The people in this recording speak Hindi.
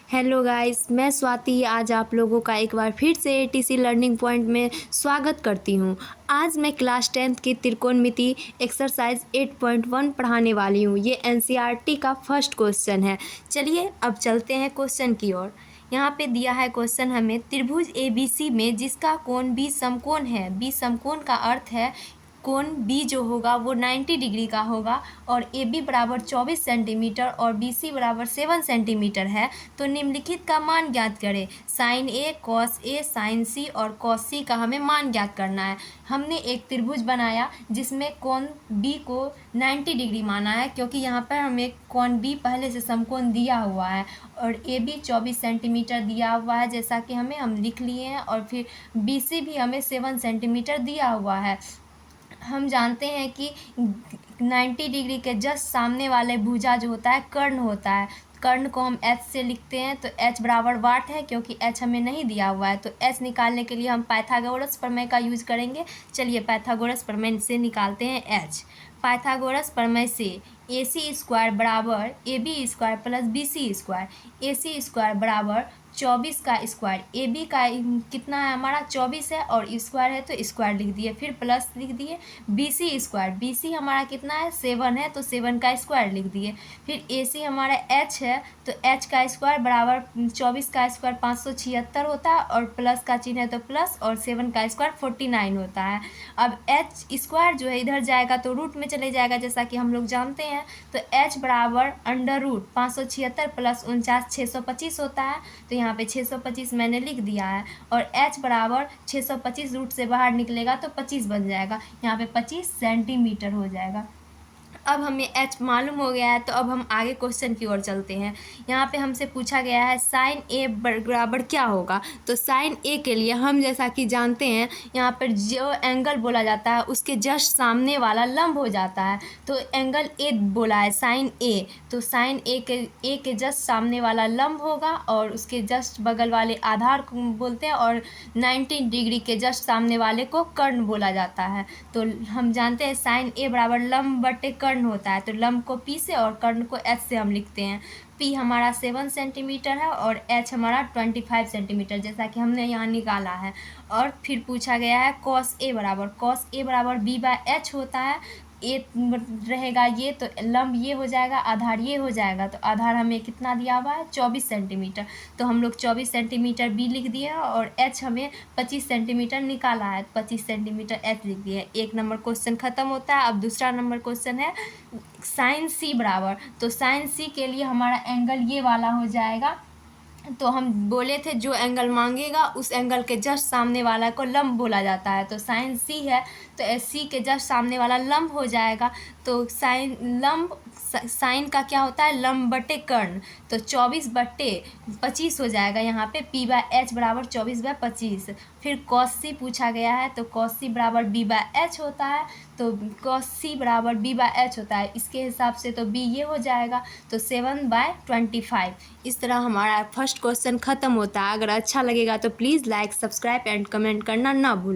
हेलो गाइस, मैं स्वाति आज आप लोगों का एक बार फिर से एटीसी लर्निंग पॉइंट में स्वागत करती हूं। आज मैं क्लास 10th की त्रिकोणमिति एक्सरसाइज 8.1 पढ़ाने वाली हूं। ये एनसीईआरटी का फर्स्ट क्वेश्चन है। चलिए अब चलते हैं क्वेश्चन की ओर। यहाँ पे दिया है क्वेश्चन हमें, त्रिभुज एबीसी में जिसका कोण बी समकोण है। बी समकोण का अर्थ है कोण बी जो होगा वो 90 डिग्री का होगा और ए बी बराबर 24 सेंटीमीटर और बी सी बराबर 7 सेंटीमीटर है। तो निम्नलिखित का मान ज्ञात करें। Sign A, cos A, sign सी और कॉस सी का हमें मान ज्ञात करना है। हमने एक त्रिभुज बनाया जिसमें कोण बी को 90 डिग्री माना है, क्योंकि यहाँ पर हमें कोण बी पहले से समकोण दिया हुआ है और ए बी 24 सेंटीमीटर दिया हुआ है, जैसा कि हम लिख लिए हैं। और फिर बी सी भी हमें 7 सेंटीमीटर दिया हुआ है। हम जानते हैं कि 90 डिग्री के जस्ट सामने वाले भुजा जो होता है कर्ण होता है। कर्ण को हम एच से लिखते हैं, तो एच बराबर वाट है, क्योंकि एच हमें नहीं दिया हुआ है। तो एच निकालने के लिए हम पाइथागोरस प्रमेय का यूज करेंगे। चलिए पाइथागोरस प्रमेय से निकालते हैं एच। पाइथागोरस प्रमेय से ए सी स्क्वायर बराबर A B square plus B C square. A C square बराबर 24 का स्क्वायर, ए बी का कितना है हमारा 24 है और स्क्वायर है तो स्क्वायर लिख दिए, फिर प्लस लिख दिए। B C square, B C हमारा कितना है 7 है तो 7 का स्क्वायर लिख दिए। फिर ए सी हमारा एच है तो एच का स्क्वायर बराबर 24 का स्क्वायर 576 होता है और प्लस का चिन्ह है तो प्लस, और 7 का स्क्वायर 49 होता है। अब एच स्क्वायर जो है इधर जाएगा तो रूट में चले जाएगा, जैसा कि हम लोग जानते हैं। तो एच बराबर अंडर रूट 576 प्लस 49 625 होता है। तो यहाँ पे 625 मैंने लिख दिया है और h बराबर 625 रूट से बाहर निकलेगा तो 25 बन जाएगा। यहाँ पे 25 सेंटीमीटर हो जाएगा। अब हमें h मालूम हो गया है, तो अब हम आगे क्वेश्चन की ओर चलते हैं। यहाँ पे हमसे पूछा गया है साइन ए बराबर क्या होगा। तो साइन ए के लिए हम जैसा कि जानते हैं, यहाँ पर जो एंगल बोला जाता है उसके जस्ट सामने वाला लंब हो जाता है। तो एंगल ए बोला है साइन ए, तो साइन ए के जस्ट सामने वाला लंब होगा और उसके जस्ट बगल वाले आधार को बोलते हैं, और 90 डिग्री के जस्ट सामने वाले को कर्ण बोला जाता है। तो हम जानते हैं साइन ए बराबर लंब बटे कर्ण होता है। तो लंब को पी से और कर्ण को एच से हम लिखते हैं। पी हमारा 7 सेंटीमीटर है और एच हमारा 25 सेंटीमीटर, जैसा कि हमने यहाँ निकाला है। और फिर पूछा गया है कॉस ए बराबर बी बाय एच होता है। ए रहेगा ये तो लंब ये हो जाएगा, आधार ये हो जाएगा। तो आधार हमें कितना दिया हुआ है 24 सेंटीमीटर, तो हम लोग 24 सेंटीमीटर बी लिख दिए और एच हमें 25 सेंटीमीटर निकाला है, 25 सेंटीमीटर एच लिख दिए। एक नंबर क्वेश्चन खत्म होता है। अब दूसरा नंबर क्वेश्चन है साइन सी बराबर। तो साइन सी के लिए हमारा एंगल ये वाला हो जाएगा। तो हम बोले थे जो एंगल मांगेगा उस एंगल के जस्ट सामने वाला को लंब बोला जाता है। तो साइन सी है तो सी के जस्ट सामने वाला लंब हो जाएगा। तो साइन का क्या होता है लंब बटे कर्ण, तो 24 बटे 25 हो जाएगा। यहाँ पे पी बाय एच बराबर 24 बाय 25। फिर कॉस सी पूछा गया है, तो कॉस सी बराबर बी बाय एच होता है। तो कॉस सी बराबर बी बाय एच होता है, इसके हिसाब से तो बी ये हो जाएगा, तो 7/25। इस तरह हमारा फर्स्ट क्वेश्चन ख़त्म होता है। अगर अच्छा लगेगा तो please like, subscribe and comment करना ना भूलें।